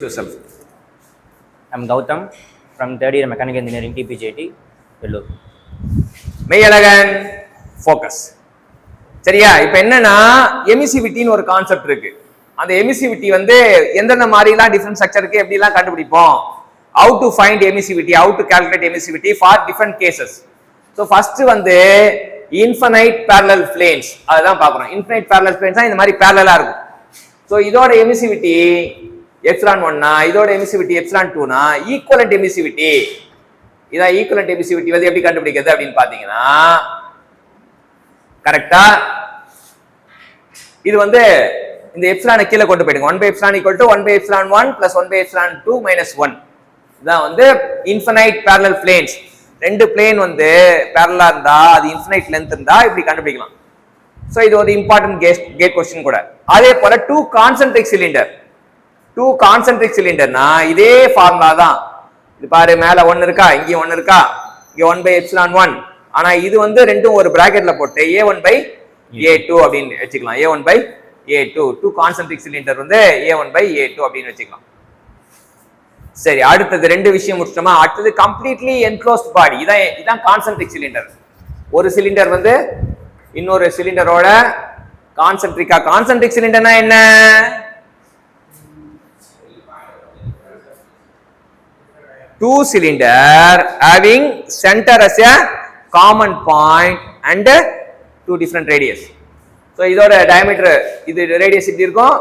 yourself. I'm Gautam from third year Mechanical Engineering TPJT, Vellore. Meiyazhagan focus. சரியா? இப்போ என்னன்னா எமிசிவிட்டின்னு ஒரு கான்செப்ட் இருக்கு. அந்த எமிசிவிட்டி வந்து எந்தெந்த மாதிரிலாம் டிஃப்ரெண்ட் ஸ்ட்ரக்சருக்கு எப்படிலாம் கண்டுபிடிப்போம், how to find emissivity, how to calculate emissivity for different cases. So first வந்து infinite parallel planes அதுதான் பார்க்குறோம். infinite parallel planes தான் இந்த மாதிரி parallel-ஆ இருக்கும். ஸோ இதோட எமிசிவிட்டி எப்சிலான் 1னா இதோட எமிசிவிட்டி எப்சிலான் 2னா ஈக்குவலன்ட் எமிசிவிட்டி. இதான் ஈக்குவலன்ட் எமிசிவிட்டி வந்து எப்படி கண்டுபிடிக்கிறது அப்படின்னு பாத்தீங்கன்னா, கரெக்டா இது வந்து இந்த எப்சிலானை கீழே கொண்டு போயிடுங்க. 1 by epsilon equal to 1 by epsilon 1 plus 1 by epsilon 2 minus 1. இதான் வந்து இன்ஃபினைட் parallel planes. ரெண்டு பிளேன் வந்து பேரலா இருந்தா அது இன்ஃபினைட் லென்த் இருந்தா இப்படி கண்டுபிடிக்கலாம். ஸோ இது ஒரு இம்பார்ட்டன்ட் கேட் கொஸ்டின் கூட. அதே போல டூ கான்சென்ட்ரிக் சிலிண்டர்னா இதே ஃபார்முலா தான். இது பாரு, மேல ஒன்னு இருக்கா, இங்க ஒன்னு இருக்கா, இங்க 1 by epsilon 1. ஆனா இது வந்து ரெண்டும் ஒரு பிராக்கெட்ல போட்டு a1 by a2 அப்படின்னு வச்சுக்கலாம். a1 by a2 two concentric cylinder வந்து a1 by a2 அப்படின்னு வச்சுக்கலாம். சரி, அடுத்தது ரெண்டு விஷயம் முடிச்சிட்டோமா. அடுத்தது கம்ப்ளீட்லி என்க்ளோஸ்ட் பாடி. இதான் கான்சென்ட்ரிக் சிலிண்டர். ஒரு சிலிண்டர் வந்து இன்னொரு சிலிண்டரோட கான்சென்ட்ரிக் சிலிண்டர்னா என்ன? Two cylinder having center as a common point and two different radius. So இதோட diameter இது radius இப்படி இருக்கும்,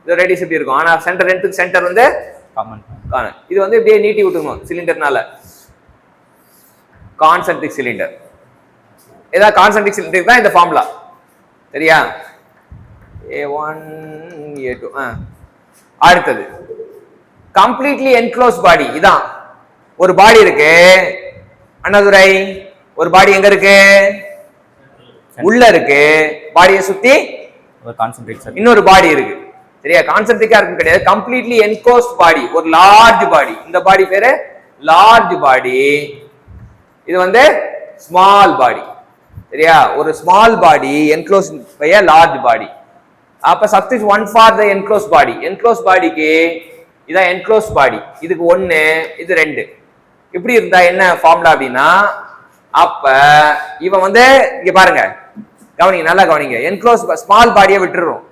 இது radius இப்படி இருக்கும். ஆனா சென்டர் ரெண்டுக்கு சென்டர் வந்து காமன். இது வந்து இப்படியே நீட்டி விட்டுக்கணும் சிலிண்டர்னால. Concentric cylinder. ஏதாவது கான்சென்ட்ரிக் சிலிண்டர் தான் இந்த ஃபார்முலா. சரியா? a1 a2. அடுத்தது கம்ப்ளீட்லி என்க்ளோஸ் பாடி. இதான் ஒரு பாடி இருக்கு அண்ணாதுரை, ஒரு பாடி எங்க இருக்கு, உள்ள இருக்கு. பாடியை சுத்தி இன்னொரு பாடி இருக்கு. சரியா? கான்சென்ட்ரிக்கா இருக்கு கிடையாது, கம்ப்ளீட்லி என்க்ளோஸ்ட் பாடி, ஒரு லார்ஜ் பாடி. இந்த பாடி பேரு லார்ஜ் பாடி, இது வந்து ஸ்மால் பாடி. சரியா? ஒரு small body enclose by a large body. அப்ப substitute 1 for the enclose body. Enclose பாடிக்கு இதான் என்க்ளோஸ் பாடி, இதுக்கு 1, இது 2. இப்படி இருந்தா என்ன ஃபார்முலா அப்படின்னா, அப்ப இவன் வந்து இங்க பாருங்க, கவனிங்க, நல்லா கவனிங்க. என்க்ளோஸ் ஸ்மால் பாடியை விட்டுறோம்.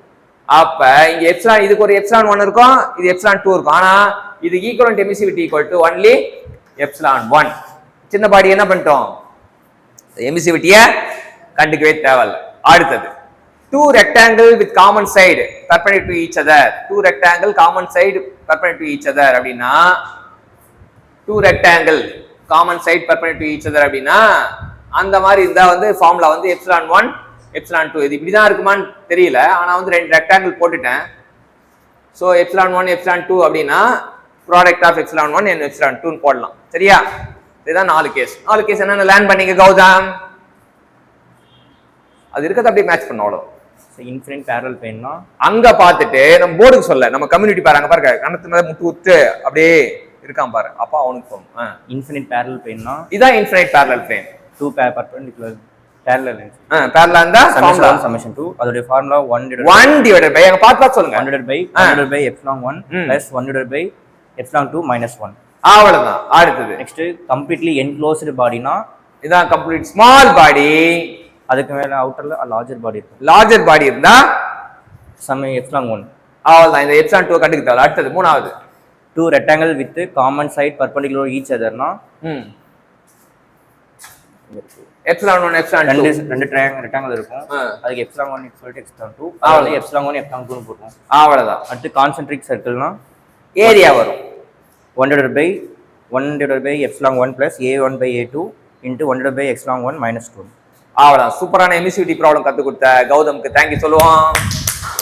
அப்ப இங்க எப்சிலான், இதுக்கு ஒரு எப்சிலான் 1 இருக்கும், இது எப்சிலான் 2 இருக்கும். ஆனா இது equivalent emissivity equal to only epsilon 1. சின்ன பாடி என்ன பண்ணிட்டோம், எமிசிவிட்டிய கண்டுக்கவே தேவையில்ல. அடுத்தது two rectangle with common side perpendicular to each other. Two rectangle common side perpendicular to each other அப்படின்னா, two rectangle common side perpendicular to each other அப்படின்னா அந்த மாதிரி இருந்தா வந்து ஃபார்முலா வந்து எப்சிலான் 1 எப்சிலான் 2. இது இப்படிதான் இருக்குமான்னு தெரியல, ஆனா வந்து ரெண்டு ரெக்டாங்கிள் போட்டுட்டேன். ஸோ எப்சிலான் 1 எப்சிலான் 2 அப்படின்னா product of epsilon 1 and epsilon 2 போடலாம். சரியா? இதுதான் 4 கேஸ். 4 கேஸ் என்னென்ன லேர்ன் பண்ணீங்க கௌதம்? அது இருக்கிறத அப்படியே மேட்ச் பண்ண அவ்வளோ. இன்ஃபினிட் பேரலல் பிளேன்னா அங்க பார்த்துட்டு நம்ம போர்டுக்கு சொல்ல, நம்ம கம்யூனிட்டி பாரு, அங்க பாருங்க, கணத்து மேல முட்டு விட்டு அப்படியே இருக்கான் பாரு, அப்பா அவனுக்கு போகும். இன்ஃபினிட் பேரலல் பிளேன்னா இதான் infinite parallel plane. Two perpendicular parallel lines. Parallel இருந்தா ஃபார்முலா சம்மேஷன் 2. அதோட ஃபார்முலா 1 divided by, அங்க பார்த்து சொல்லுங்க, 100 by epsilon 1 plus 100 by epsilon 2 minus 1. அவ்வளவுதான். அடுத்தது நெக்ஸ்ட் கம்ப்ளீட்லி என்க்ளோஸ்டு பாடினா இதான் கம்ப்ளீட் ஸ்மால் பாடி. அதுக்கு மேல அவுட்டர்ல லார்ஜர் பாடி இருக்கும். லார்ஜர் பாடி இருந்தா சம் எப்சிலான் 1. அவ்வளவுதான். இந்த எப்சிலான் 2 கண்டுக்க தேவை. அடுத்தது மூணாவது two rectangle with common side perpendicular each அதர்னா எப்சிலான் 1 எப்சிலான் 2 ரெண்டு ரெக்டாங்கிள் இருக்கும். அதுக்கு எப்சிலான் 1 ஈக்குவல் டு எப்சிலான் 2. அதாவது எப்சிலான் 1 எப்சிலான் 2 னு போடுவோம். அவ்வளவுதான். அடுத்து கான்சென்ட்ரிக் சர்க்கிள்னா ஏரியா வரும் 100 by epsilon 1 plus a1 by a2 into 100 by epsilon 1 minus 2. அவ்வளவுதான். சூப்பரான எமிசிவிட்டி ப்ராப்ளம் கத்து கொடுத்த கௌதம்க்கு தேங்க்யூ சொல்லுவோம்.